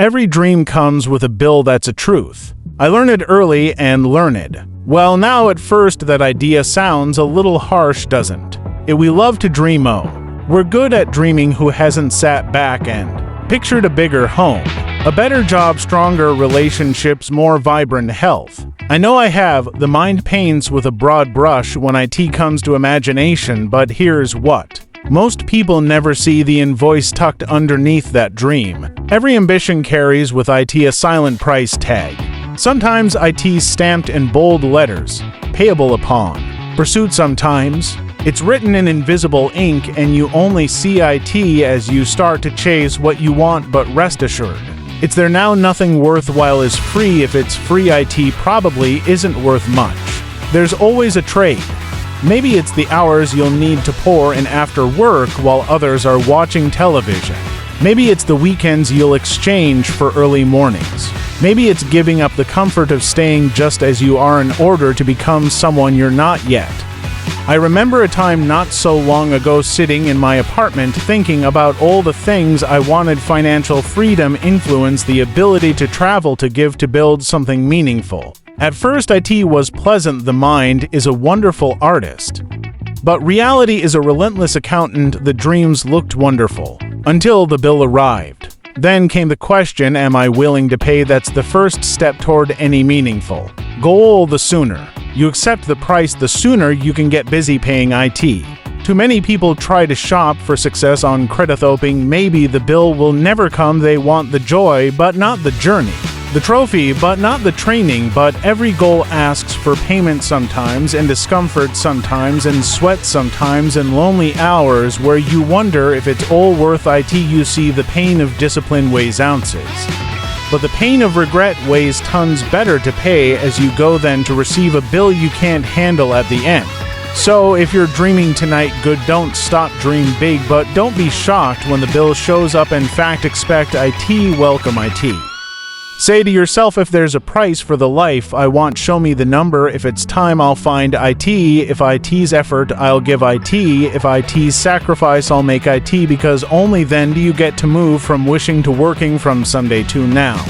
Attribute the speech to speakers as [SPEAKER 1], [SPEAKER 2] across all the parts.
[SPEAKER 1] Every dream comes with a bill, that's a truth. I learned it early and learned. Well, now at first that idea sounds a little harsh, doesn't it? We love to dream, oh. We're good at dreaming, who hasn't sat back and pictured a bigger home, a better job, stronger relationships, more vibrant health? I know I have. The mind paints with a broad brush when IT comes to imagination, but here's what. Most people never see the invoice tucked underneath that dream. Every ambition carries with IT a silent price tag. Sometimes IT's stamped in bold letters, payable upon pursuit. Sometimes it's written in invisible ink, and you only see IT as you start to chase what you want. But rest assured, it's there now. Nothing worthwhile is free. If it's free, IT probably isn't worth much. There's always a trade. Maybe it's the hours you'll need to pour in after work while others are watching television. Maybe it's the weekends you'll exchange for early mornings. Maybe it's giving up the comfort of staying just as you are in order to become someone you're not yet. I remember a time not so long ago sitting in my apartment thinking about all the things I wanted: financial freedom, influence, the ability to travel, to give, to build something meaningful. At first, IT was pleasant. The mind is a wonderful artist. But reality is a relentless accountant. The dreams looked wonderful until the bill arrived. Then came the question, am I willing to pay? That's the first step toward any meaningful goal. The sooner you accept the price, the sooner you can get busy paying IT. Too many people try to shop for success on credit, hoping maybe the bill will never come. They want the joy, but not the journey. The trophy, but not the training. But every goal asks for payment sometimes, and discomfort sometimes, and sweat sometimes, and lonely hours where you wonder if it's all worth IT. You see, the pain of discipline weighs ounces, but the pain of regret weighs tons. Better to pay as you go than to receive a bill you can't handle at the end. So if you're dreaming tonight, good, don't stop, dream big, but don't be shocked when the bill shows up. In fact, expect IT. Welcome IT. Say to yourself, if there's a price for the life I want, show me the number. If it's time, I'll find IT. If IT's effort, I'll give IT. If IT's sacrifice, I'll make IT, because only then do you get to move from wishing to working, from someday to now.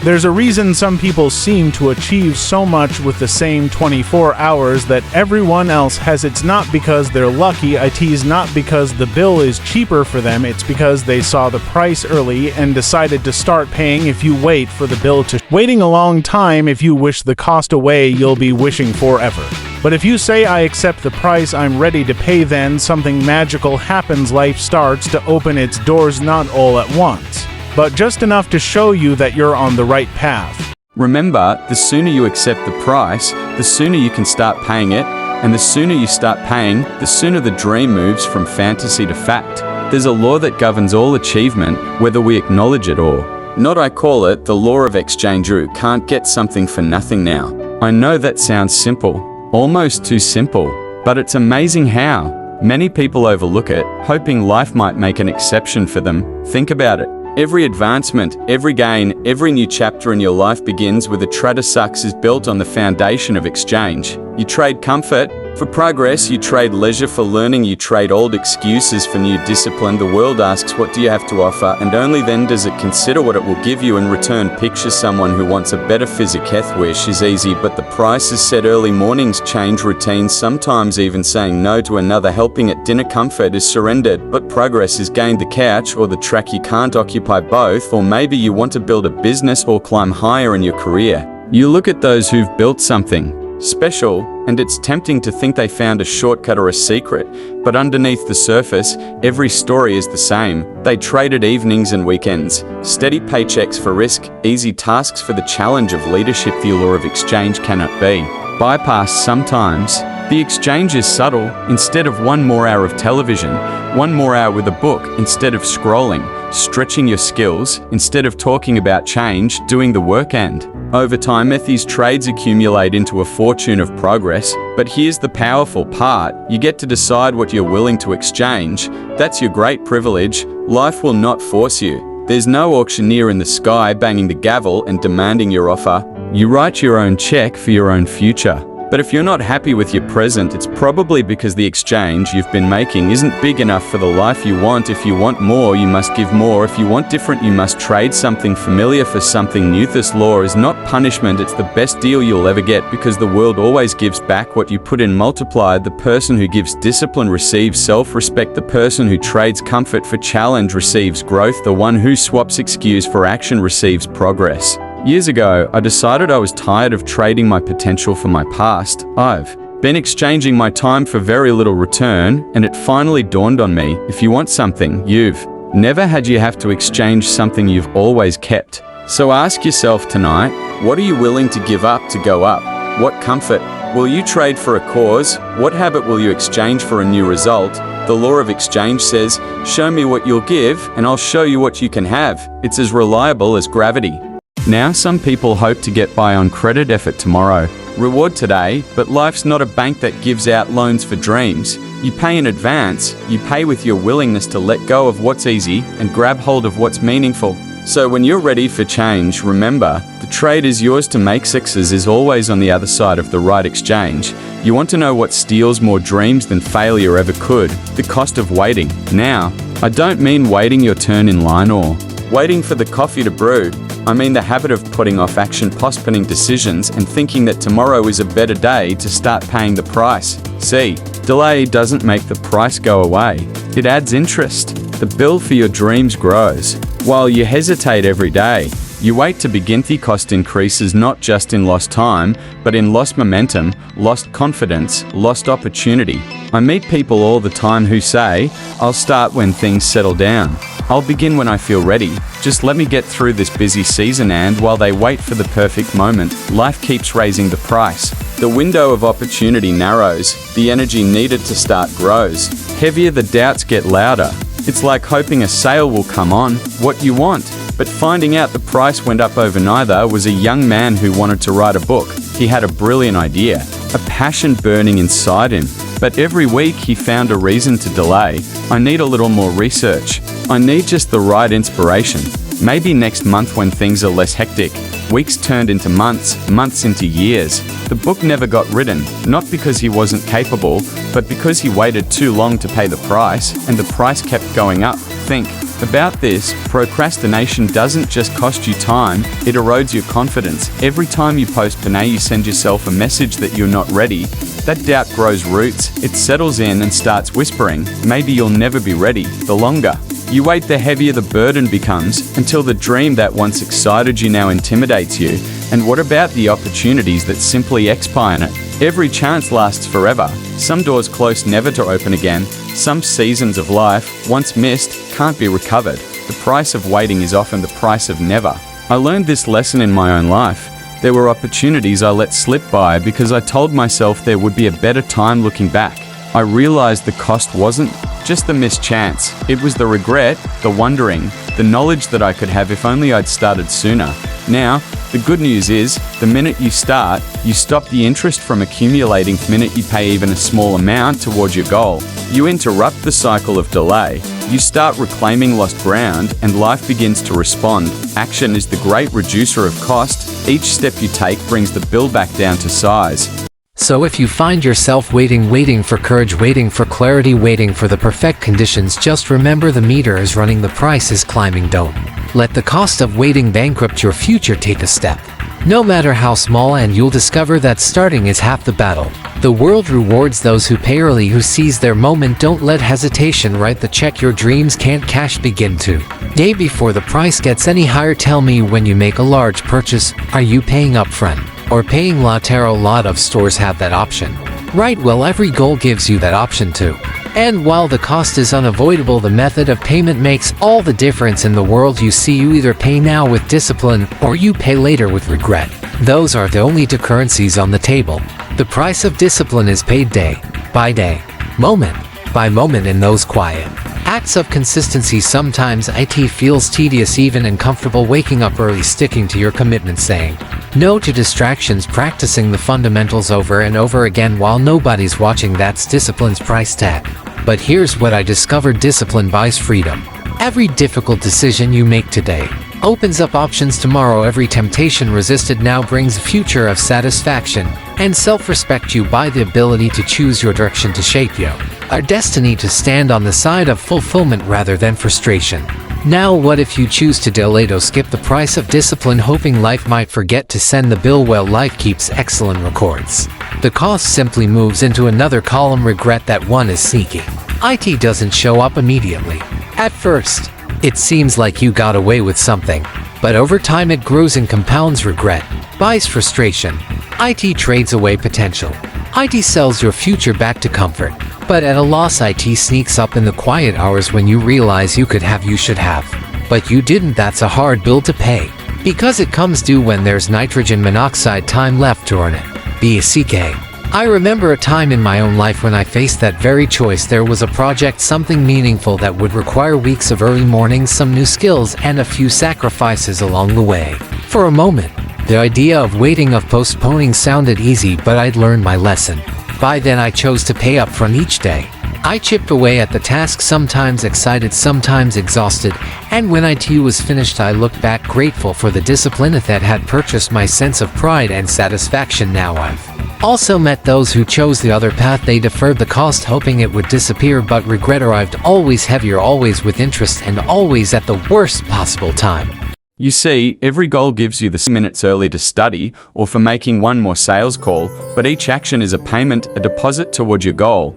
[SPEAKER 1] There's a reason some people seem to achieve so much with the same 24 hours that everyone else has. It's not because they're lucky. IT's not because the bill is cheaper for them. It's because they saw the price early and decided to start paying. If you wait for the bill to waiting a long time. If you wish the cost away, you'll be wishing forever. But if you say, I accept the price, I'm ready to pay, then something magical happens. Life starts to open its doors, not all at once, but just enough to show you that you're on the right path.
[SPEAKER 2] Remember, the sooner you accept the price, the sooner you can start paying it, and the sooner you start paying, the sooner the dream moves from fantasy to fact. There's a law that governs all achievement, whether we acknowledge it or not. I call it the law of exchange. You can't get something for nothing now. I know that sounds simple, almost too simple, but it's amazing how many people overlook it, hoping life might make an exception for them. Think about it. Every advancement, every gain, every new chapter in your life begins with a trade. Success is built on the foundation of exchange. You trade comfort for progress, you trade leisure for learning, you trade old excuses for new discipline. The world asks, what do you have to offer? And only then does it consider what it will give you in return. Picture someone who wants a better physique. Wish is easy, but the price is set early. Mornings change routines, sometimes even saying no to another helping at dinner. Comfort is surrendered, but progress is gained. The couch or the track, you can't occupy both. Or maybe you want to build a business or climb higher in your career. You look at those who've built something special, and it's tempting to think they found a shortcut or a secret, but underneath the surface, every story is the same. They traded evenings and weekends, steady paychecks for risk, easy tasks for the challenge of leadership. The allure of exchange cannot be bypassed. Sometimes the exchange is subtle. Instead of 1 more hour of television, 1 more hour with a book. Instead of scrolling, stretching your skills. Instead of talking about change, doing the work. And over time, these trades accumulate into a fortune of progress. But here's the powerful part. You get to decide what you're willing to exchange. That's your great privilege. Life will not force you. There's no auctioneer in the sky banging the gavel and demanding your offer. You write your own check for your own future. But if you're not happy with your present, it's probably because the exchange you've been making isn't big enough for the life you want. If you want more, you must give more. If you want different, you must trade something familiar for something new. This law is not punishment, it's the best deal you'll ever get, because the world always gives back what you put in multiplied. The person who gives discipline receives self-respect. The person who trades comfort for challenge receives growth. The one who swaps excuse for action receives progress. Years ago, I decided I was tired of trading my potential for my past. I've been exchanging my time for very little return, and it finally dawned on me, if you want something you've never had, you have to exchange something you've always kept. So ask yourself tonight, what are you willing to give up to go up? What comfort will you trade for a cause? What habit will you exchange for a new result? The law of exchange says, show me what you'll give, and I'll show you what you can have. It's as reliable as gravity. Now, some people hope to get by on credit effort tomorrow. Reward today, but life's not a bank that gives out loans for dreams. You pay in advance, you pay with your willingness to let go of what's easy and grab hold of what's meaningful. So when you're ready for change, remember, the trade is yours to make. Success is always on the other side of the right exchange. You want to know what steals more dreams than failure ever could? The cost of waiting. Now, I don't mean waiting your turn in line or waiting for the coffee to brew. I mean the habit of putting off action, postponing decisions, and thinking that tomorrow is a better day to start paying the price. See, delay doesn't make the price go away. It adds interest. The bill for your dreams grows. While you hesitate every day, you wait to begin. The cost increases not just in lost time, but in lost momentum, lost confidence, lost opportunity. I meet people all the time who say, I'll start when things settle down. I'll begin when I feel ready. Just let me get through this busy season. And while they wait for the perfect moment, life keeps raising the price. The window of opportunity narrows. The energy needed to start grows. Heavier, the doubts get louder. It's like hoping a sale will come on, what you want, but finding out the price went up overnight. There was a young man who wanted to write a book. He had a brilliant idea, a passion burning inside him. But every week he found a reason to delay. I need a little more research. I need just the right inspiration. Maybe next month when things are less hectic. Weeks turned into months, months into years. The book never got written, not because he wasn't capable, but because he waited too long to pay the price, and the price kept going up. Think about this. Procrastination doesn't just cost you time, it erodes your confidence. Every time you postpone, you send yourself a message that you're not ready. That doubt grows roots, it settles in and starts whispering, maybe you'll never be ready. The longer you wait, the heavier the burden becomes, until the dream that once excited you now intimidates you. And what about the opportunities that simply expire? Every chance lasts forever. Some doors close never to open again. Some seasons of life, once missed, can't be recovered. The price of waiting is often the price of never. I learned this lesson in my own life. There were opportunities I let slip by because I told myself there would be a better time. Looking back, I realized the cost wasn't just the missed chance. It was the regret, the wondering, the knowledge that I could have if only I'd started sooner. Now, the good news is, the minute you start, you stop the interest from accumulating. The minute you pay even a small amount towards your goal, you interrupt the cycle of delay. You start reclaiming lost ground, and life begins to respond. Action is the great reducer of cost. Each step you take brings the bill back down to size.
[SPEAKER 3] So if you find yourself waiting for courage, waiting for clarity, waiting for the perfect conditions, just remember the meter is running, the price is climbing. Don't let the cost of waiting bankrupt your future. Take a step, no matter how small, and you'll discover that starting is half the battle. The world rewards those who pay early, who seize their moment. Don't let hesitation write the check your dreams can't cash. Begin to day before the price gets any higher. Tell me, when you make a large purchase, are you paying upfront or paying later? A lot of stores have that option, right? Well, every goal gives you that option too. And while the cost is unavoidable, the method of payment makes all the difference in the world. You see, you either pay now with discipline or you pay later with regret. Those are the only two currencies on the table. The price of discipline is paid day by day, moment by moment, in those quiet acts of consistency. Sometimes it feels tedious, even uncomfortable, waking up early, sticking to your commitment, saying no to distractions, practicing the fundamentals over and over again while nobody's watching. That's discipline's price tag. But here's what I discovered: discipline buys freedom. Every difficult decision you make today opens up options tomorrow. Every temptation resisted now brings a future of satisfaction and self-respect. You buy the ability to choose your direction, to shape you, our destiny, to stand on the side of fulfillment rather than frustration. Now what if you choose to delay, to skip the price of discipline, hoping life might forget to send the bill? Well, life keeps excellent records. The cost simply moves into another column. Regret, that one is sneaky. IT doesn't show up immediately. At first, it seems like you got away with something, but over time it grows and compounds. Regret buys frustration. IT trades away potential. IT sells your future back to comfort. But at a loss, IT sneaks up in the quiet hours when you realize you could have, you should have, but you didn't. That's a hard bill to pay, because it comes due when there's nitrogen monoxide time left to earn it. BCK. I remember a time in my own life when I faced that very choice. There was a project, something meaningful that would require weeks of early mornings, some new skills, and a few sacrifices along the way. For a moment, the idea of waiting, of postponing sounded easy, but I'd learned my lesson. By then I chose to pay up front each day. I chipped away at the task, sometimes excited, sometimes exhausted, and when IT was finished I looked back grateful for the discipline that had purchased my sense of pride and satisfaction. Now I've also met those who chose the other path. They deferred the cost hoping it would disappear, but regret arrived always heavier, always with interest, and always at the worst possible time.
[SPEAKER 2] You see, every goal gives you the minutes early to study or for making one more sales call, but each action is a payment, a deposit toward your goal.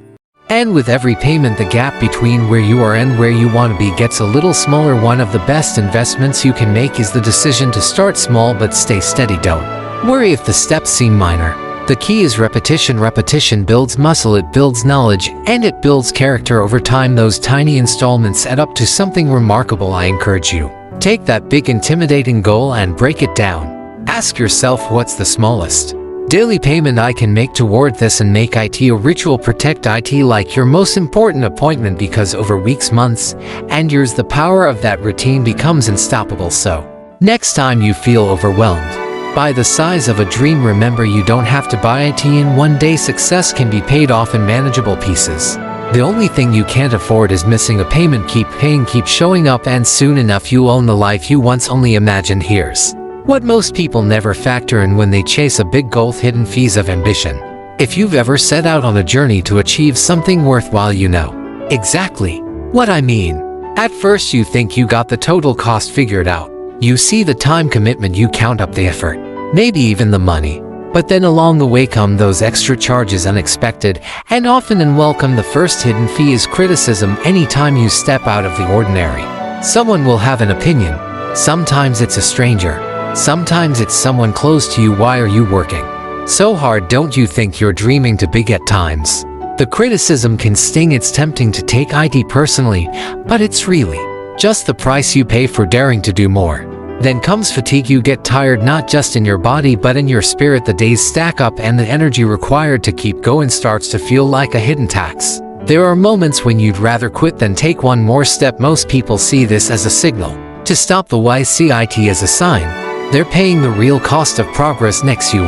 [SPEAKER 3] And with every payment, the gap between where you are and where you want to be gets a little smaller. One of the best investments you can make is the decision to start small but stay steady. Don't worry if the steps seem minor. The key is repetition. Repetition builds muscle, it builds knowledge, and it builds character. Over time, those tiny installments add up to something remarkable. I encourage you, take that big intimidating goal and break it down. Ask yourself, what's the smallest daily payment I can make toward this, and make IT a ritual. Protect IT like your most important appointment, because over weeks, months, and years the power of that routine becomes unstoppable. So, next time you feel overwhelmed by the size of a dream, remember, you don't have to buy IT in one day. Success can be paid off in manageable pieces. The only thing you can't afford is missing a payment. Keep paying, keep showing up, and soon enough you'll own the life you once only imagined. Here's what most people never factor in when they chase a big goal: hidden fees of ambition. If you've ever set out on a journey to achieve something worthwhile, you know exactly what I mean. At first you think you got the total cost figured out. You see the time commitment, you count up the effort, maybe even the money. But then along the way come those extra charges, unexpected and often unwelcome. The first hidden fee is criticism. Anytime you step out of the ordinary, someone will have an opinion. Sometimes it's a stranger. Sometimes it's someone close to you. Why are you working so hard? Don't you think you're dreaming too big? At times, the criticism can sting. It's tempting to take IT personally, but it's really just the price you pay for daring to do more. Then comes fatigue. You get tired, not just in your body but in your spirit. The days stack up and the energy required to keep going starts to feel like a hidden tax. There are moments when you'd rather quit than take one more step. Most people see this as a signal to stop. The why see IT as a sign they're paying the real cost of progress. Next you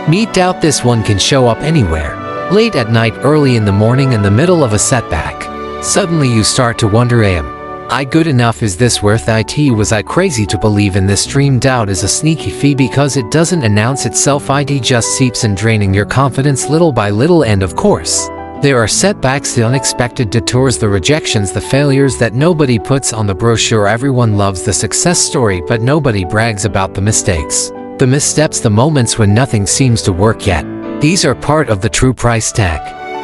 [SPEAKER 3] meet doubt. This one can show up anywhere. Late at night, early in the morning, in the middle of a setback. Suddenly you start to wonder, am I good enough? Is this worth IT? Was I crazy to believe in this dream? Doubt is a sneaky fee because it doesn't announce itself. IT just seeps in, draining your confidence little by little. And of course, there are setbacks, the unexpected detours, the rejections, the failures that nobody puts on the brochure. Everyone loves the success story, but nobody brags about the mistakes, the missteps, the moments when nothing seems to work yet. These are part of the true price tag.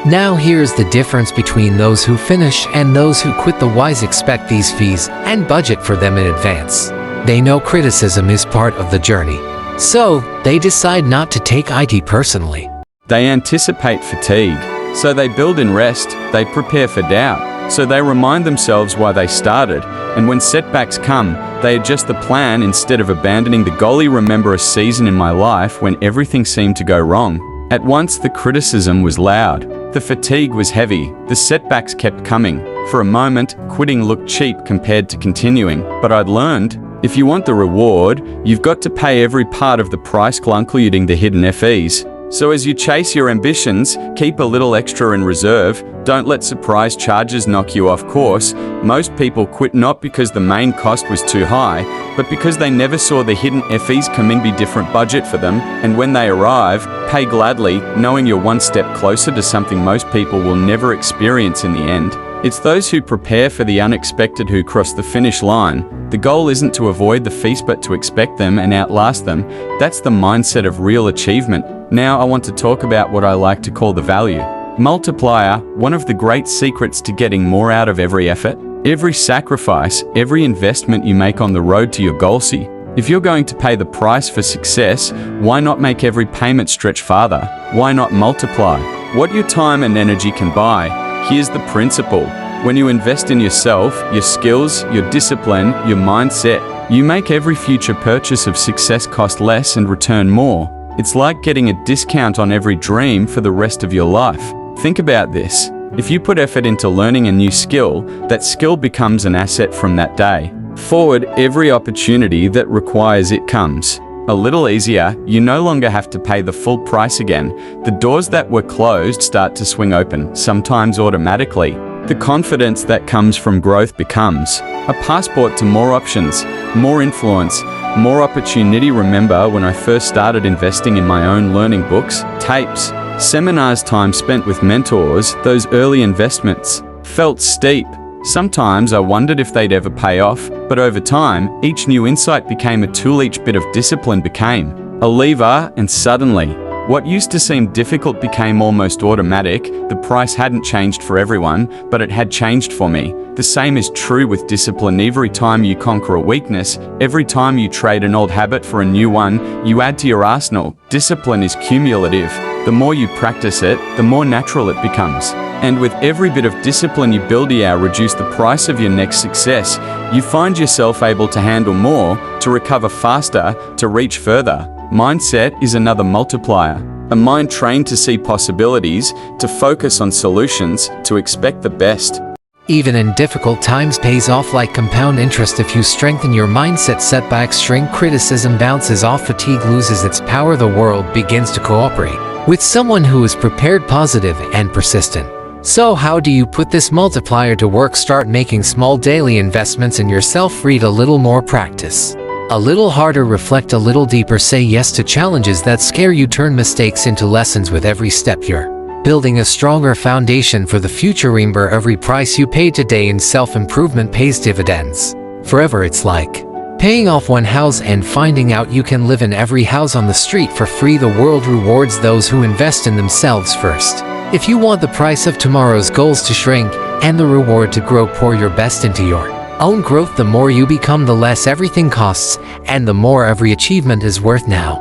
[SPEAKER 3] Now here's the difference between those who finish and those who quit. The wise expect these fees and budget for them in advance. They know criticism is part of the journey, so they decide not to take IT personally.
[SPEAKER 2] They anticipate fatigue, so they build in rest. They prepare for doubt, so they remind themselves why they started. And when setbacks come, they adjust the plan instead of abandoning the goal. Remember a season in my life when everything seemed to go wrong. At once the criticism was loud, the fatigue was heavy, the setbacks kept coming. For a moment, quitting looked cheap compared to continuing, but I'd learned, if you want the reward, you've got to pay every part of the price, including the hidden fees. So as you chase your ambitions, keep a little extra in reserve. Don't let surprise charges knock you off course. Most people quit not because the main cost was too high, but because they never saw the hidden FEs come in be different budget for them, and when they arrive, pay gladly, knowing you're one step closer to something most people will never experience in the end. It's those who prepare for the unexpected who cross the finish line. The goal isn't to avoid the feast but to expect them and outlast them. That's the mindset of real achievement. Now I want to talk about what I like to call the value multiplier, one of the great secrets to getting more out of every effort. Every sacrifice, every investment you make on the road to your goal. See, if you're going to pay the price for success, why not make every payment stretch farther? Why not multiply what your time and energy can buy? Here's the principle. When you invest in yourself, your skills, your discipline, your mindset, you make every future purchase of success cost less and return more. It's like getting a discount on every dream for the rest of your life. Think about this. If you put effort into learning a new skill, that skill becomes an asset from that day forward. Every opportunity that requires it comes a little easier. You no longer have to pay the full price again. The doors that were closed start to swing open, sometimes automatically. The confidence that comes from growth becomes a passport to more options, more influence, more opportunity. Remember when I first started investing in my own learning books, tapes, seminars, time spent with mentors, those early investments felt steep. Sometimes I wondered if they'd ever pay off, but over time, each new insight became a tool, each bit of discipline became a lever, and suddenly, what used to seem difficult became almost automatic. The price hadn't changed for everyone, but it had changed for me. The same is true with discipline. Every time you conquer a weakness, every time you trade an old habit for a new one, you add to your arsenal. Discipline is cumulative. The more you practice it, the more natural it becomes. And with every bit of discipline you build, you reduce the price of your next success. You find yourself able to handle more, to recover faster, to reach further. Mindset is another multiplier. A mind trained to see possibilities, to focus on solutions, to expect the best.
[SPEAKER 3] Even in difficult times pays off like compound interest if you strengthen your mindset. Setbacks shrink, criticism bounces off, fatigue loses its power. The world begins to cooperate with someone who is prepared, positive, and persistent. So how do you put this multiplier to work? Start making small daily investments in yourself. Read a little more, practice a little harder, reflect a little deeper, say yes to challenges that scare you, turn mistakes into lessons. With every step you're building a stronger foundation for the future. Remember, every price you pay today in self-improvement pays dividends forever. It's like paying off one house and finding out you can live in every house on the street for free. The world rewards those who invest in themselves first. If you want the price of tomorrow's goals to shrink and the reward to grow, pour your best into your own growth. The more you become, the less everything costs, and the more every achievement is worth. Now,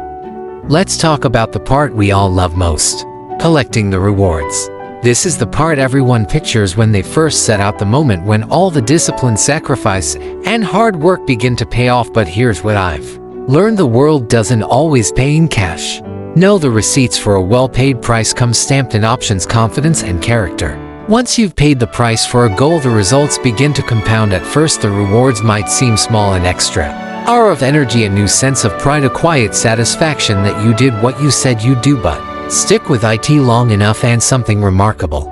[SPEAKER 3] let's talk about the part we all love most: collecting the rewards. This is the part everyone pictures when they first set out, the moment when all the discipline, sacrifice, and hard work begin to pay off. But here's what I've learned: the world doesn't always pay in cash. No, the receipts for a well-paid price come stamped in options, confidence, and character. Once you've paid the price for a goal, the results begin to compound. At first, the rewards might seem small: an extra hour of energy, a new sense of pride, a quiet satisfaction that you did what you said you'd do. But stick with it long enough and something remarkable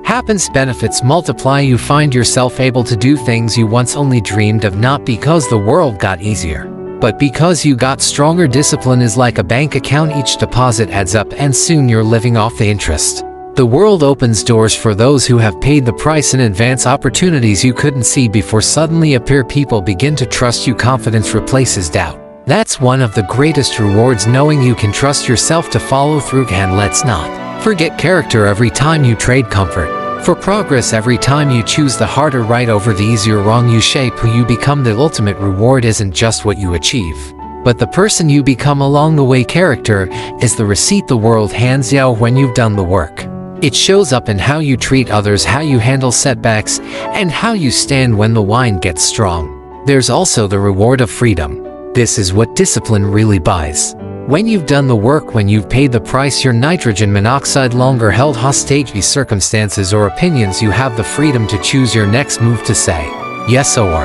[SPEAKER 3] happens. Benefits multiply. You find yourself able to do things you once only dreamed of, not because the world got easier, but because you got stronger. Discipline is like a bank account. Each deposit adds up, and soon you're living off the interest. The world opens doors for those who have paid the price in advance. Opportunities you couldn't see before suddenly appear. People begin to trust you. Confidence replaces doubt. That's one of the greatest rewards, knowing you can trust yourself to follow through. And let's not forget character. Every time you trade comfort for progress, every time you choose the harder right over the easier wrong, you shape who you become. The ultimate reward isn't just what you achieve, but the person you become along the way. Character is the receipt the world hands you when you've done the work. It shows up in how you treat others, how you handle setbacks, and how you stand when the wind gets strong. There's also the reward of freedom. This is what discipline really buys. When you've done the work, when you've paid the price, your nitrogen monoxide longer held hostage by circumstances or opinions, you have the freedom to choose your next move, to say yes or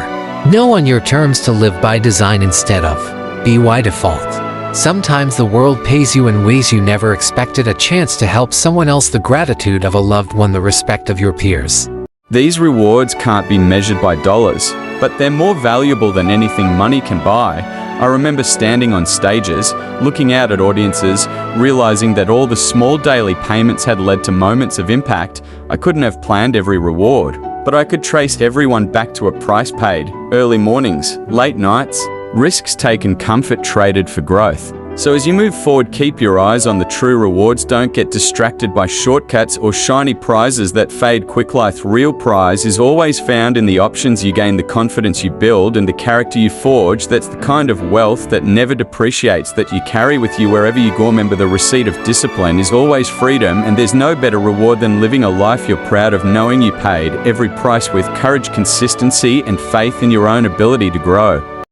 [SPEAKER 3] no on your terms, to live by design instead of be by default. Sometimes the world pays you in ways you never expected: a chance to help someone else, the gratitude of a loved one, the respect of your peers.
[SPEAKER 2] These rewards can't be measured by dollars, but they're more valuable than anything money can buy. I remember standing on stages, looking out at audiences, realizing that all the small daily payments had led to moments of impact. I couldn't have planned every reward, but I could trace everyone back to a price paid: early mornings, late nights, risks taken, comfort traded for growth. So as you move forward, keep your eyes on the true rewards. Don't get distracted by shortcuts or shiny prizes that fade quick. Life's real prize is always found in the options you gain, the confidence you build, and the character you forge. That's the kind of wealth that never depreciates, that you carry with you wherever you go. Remember, the receipt of discipline is always freedom, and there's no better reward than living a life you're proud of, knowing you paid every price with courage, consistency, and faith in your own ability to grow.